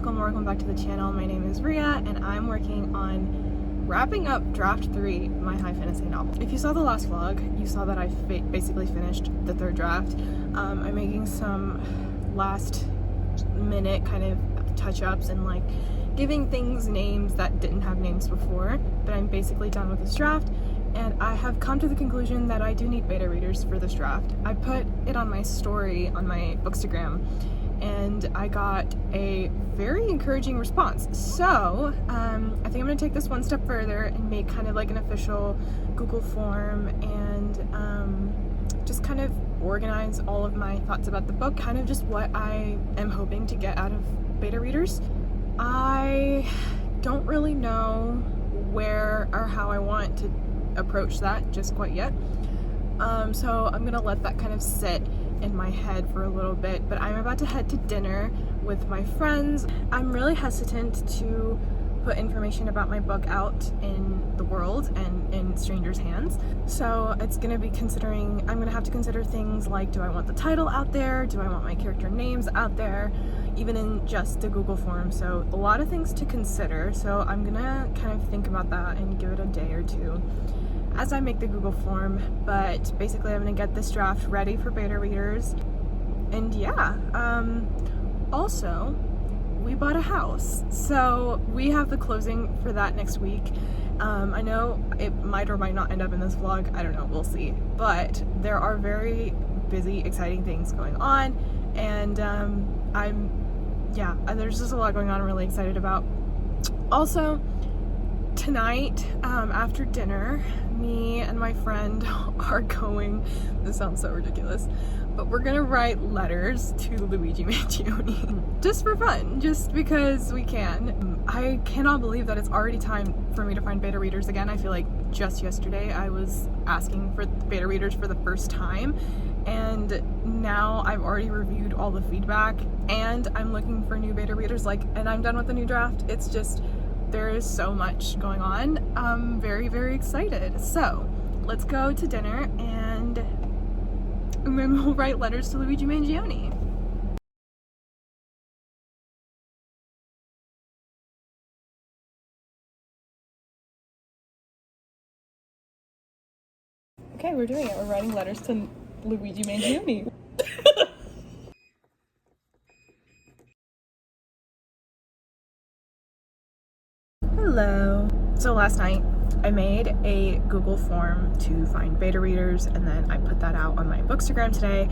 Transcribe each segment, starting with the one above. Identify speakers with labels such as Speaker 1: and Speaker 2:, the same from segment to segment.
Speaker 1: welcome back to the channel. My name is Ria and I'm working on wrapping up draft 3, my high fantasy novel. If you saw the last vlog, you saw that I basically finished the 3rd draft. I'm making some last minute kind of touch-ups and like giving things names that didn't have names before, but I'm basically done with this draft. And I have come to the conclusion that I do need beta readers for this draft. I put it on my story on my Bookstagram and I got a very encouraging response. So I think I'm gonna take this one step further and make kind of like an official Google form and just kind of organize all of my thoughts about the book, kind of just what I am hoping to get out of beta readers. I don't really know where or how I want to approach that just quite yet. So I'm gonna let that kind of sit in my head for a little bit, but I'm about to head to dinner with my friends. I'm really hesitant to put information about my book out in the world and in strangers' hands. So it's gonna be I'm gonna have to consider things like, do I want the title out there? Do I want my character names out there? Even in just the Google form. So a lot of things to consider. So I'm gonna kind of think about that and give it a day or two as I make the Google form. But basically I'm gonna get this draft ready for beta readers. And yeah, also we bought a house. So we have the closing for that next week. I know it might or might not end up in this vlog, I don't know, we'll see. But there are very busy, exciting things going on, and there's just a lot going on I'm really excited about. Also, tonight, after dinner, me and my friend are going, this sounds so ridiculous, but we're gonna write letters to Luigi Mangione just for fun, just because we can. I cannot believe that it's already time for me to find beta readers again. I feel like just yesterday I was asking for beta readers for the first time, and now I've already reviewed all the feedback and I'm looking for new beta readers, and I'm done with the new draft. It's just, there is so much going on. I'm very, very excited. So let's go to dinner and then we'll write letters to Luigi Mangione. Okay, we're doing it. We're writing letters to Luigi Mangione. Hello. So last night I made a Google form to find beta readers, and then I put that out on my Bookstagram today,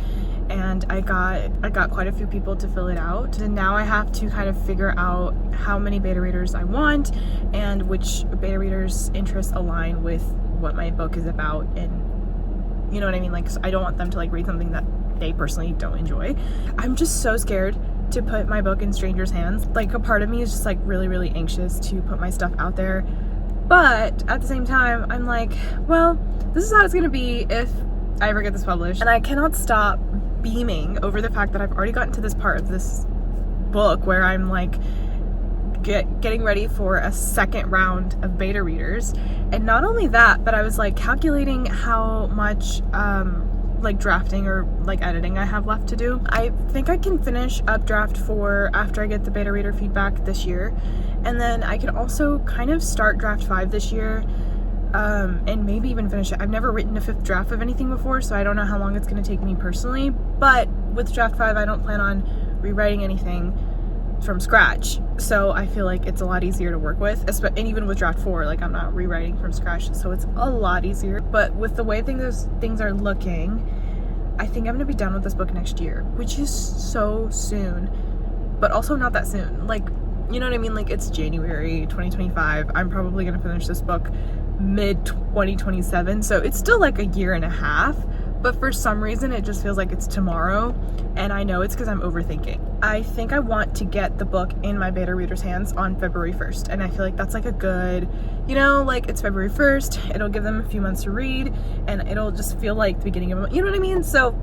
Speaker 1: and I got quite a few people to fill it out. And now I have to kind of figure out how many beta readers I want and which beta readers' interests align with what my book is about, and you know what I mean? Like, I don't want them to like read something that they personally don't enjoy. I'm just so scared to put my book in strangers' hands. Like, a part of me is just like really, really anxious to put my stuff out there. But at the same time, I'm like, well, this is how it's gonna be if I ever get this published. And I cannot stop beaming over the fact that I've already gotten to this part of this book where I'm like getting ready for a second round of beta readers. And not only that, but I was like calculating how much like drafting or like editing I have left to do. I think I can finish up draft 4 after I get the beta reader feedback this year, and then I can also kind of start draft 5 this year, and maybe even finish it. I've never written a 5th draft of anything before, so I don't know how long it's going to take me personally, but with draft 5 I don't plan on rewriting anything from scratch, so I feel like it's a lot easier to work with. And even with draft 4, like, I'm not rewriting from scratch, so it's a lot easier. But with the way things are looking, I think I'm gonna be done with this book next year, which is so soon, but also not that soon. Like, you know what I mean? Like, it's January 2025. I'm probably gonna finish this book mid 2027, so it's still like a year and a half. But for some reason, it just feels like it's tomorrow, and I know it's because I'm overthinking. I think I want to get the book in my beta readers' hands on February 1st, and I feel like that's like a good, you know, like, it's February 1st, it'll give them a few months to read, and it'll just feel like the beginning of, you know what I mean? So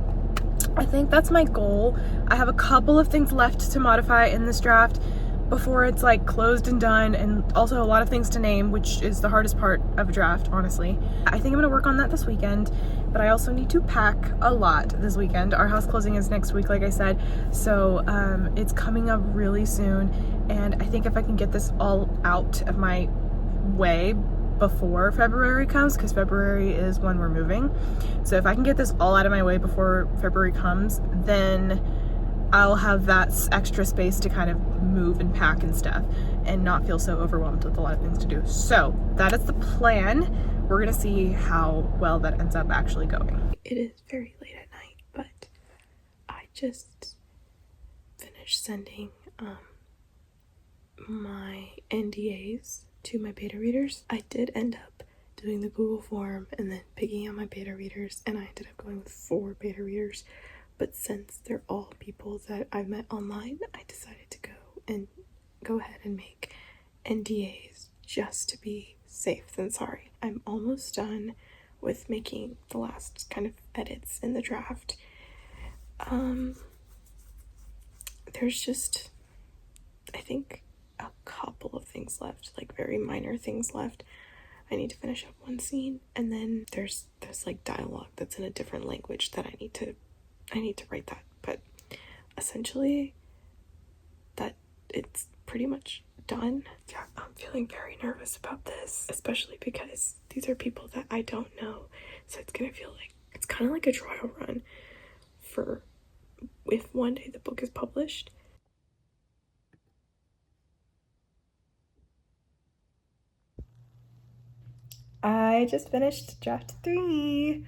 Speaker 1: I think that's my goal. I have a couple of things left to modify in this draft before it's like closed and done, and also a lot of things to name, which is the hardest part of a draft, honestly. I think I'm gonna work on that this weekend, but I also need to pack a lot this weekend. Our house closing is next week, like I said, so it's coming up really soon, and I think if I can get this all out of my way before February comes, because February is when we're moving, so if I can get this all out of my way before February comes, then I'll have that extra space to kind of move and pack and stuff and not feel so overwhelmed with a lot of things to do. So that is the plan. We're gonna see how well that ends up actually going. It is very late at night, but I just finished sending my NDAs to my beta readers. I did end up doing the Google form and then picking out my beta readers, and I ended up going with 4 beta readers. But since they're all people that I've met online, I decided to go ahead and make NDAs just to be safe than sorry. I'm almost done with making the last kind of edits in the draft. There's just, I think, a couple of things left, like very minor things left. I need to finish up one scene, and then there's like dialogue that's in a different language that I need to write that. But essentially that it's pretty much done. Yeah, I'm feeling very nervous about this, especially because these are people that I don't know, so it's gonna feel like it's kind of like a trial run for if one day the book is published. I just finished draft 3.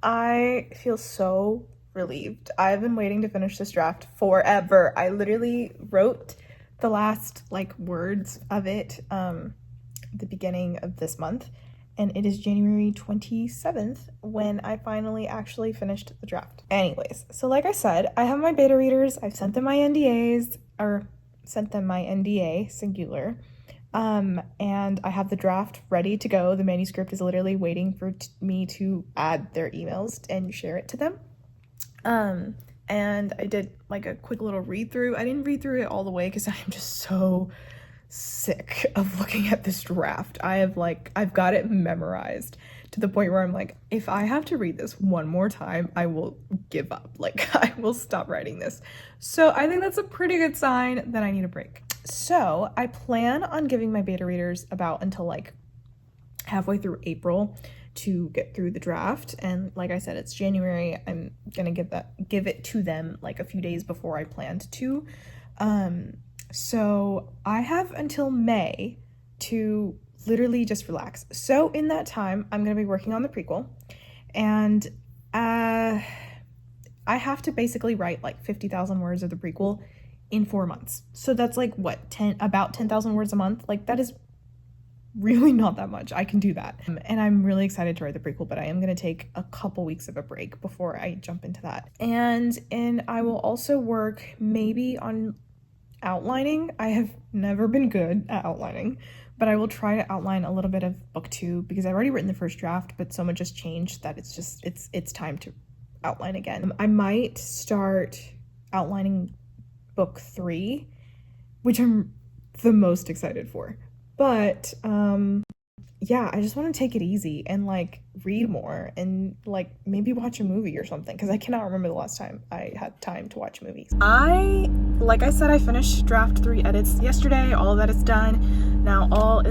Speaker 1: I feel so relieved. I've been waiting to finish this draft forever. I literally wrote the last like words of it the beginning of this month, and it is January 27th when I finally actually finished the draft. Anyways, so like I said, I have my beta readers. I've sent them my NDAs, or sent them my NDA, singular. And I have the draft ready to go. The manuscript is literally waiting for me to add their emails and share it to them. And I did like a quick little read through. I didn't read through it all the way because I'm just so sick of looking at this draft. I've got it memorized to the point where I'm like, if I have to read this one more time, I will give up. Like, I will stop writing this. So I think that's a pretty good sign that I need a break. So I plan on giving my beta readers about until like halfway through April to get through the draft. And like I said, it's January. I'm gonna give it to them like a few days before I planned to. So I have until May to literally just relax. So in that time, I'm gonna be working on the prequel, and I have to basically write like 50,000 words of the prequel in 4 months. So that's like what, about 10,000 words a month. Like, that is really not that much. I can do that. And I'm really excited to write the prequel, but I am going to take a couple weeks of a break before I jump into that. And I will also work maybe on outlining. I have never been good at outlining, but I will try to outline a little bit of book 2 because I've already written the first draft, but so much has changed that it's time to outline again. I might start outlining book 3, which I'm the most excited for. But yeah, I just want to take it easy and like read more and like maybe watch a movie or something, because I cannot remember the last time I had time to watch movies. Like I said, I finished draft 3 edits yesterday. All of that is done. Now all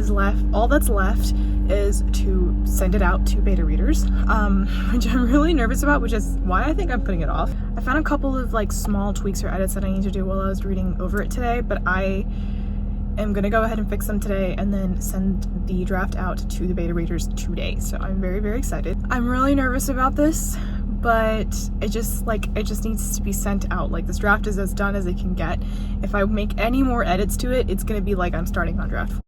Speaker 1: that's left is to send it out to beta readers, which I'm really nervous about, which is why I think I'm putting it off. I found a couple of like small tweaks or edits that I need to do while I was reading over it today, but I am gonna go ahead and fix them today and then send the draft out to the beta readers today. So I'm very, very excited. I'm really nervous about this, but it just needs to be sent out. Like, this draft is as done as it can get. If I make any more edits to it, it's gonna be like I'm starting on draft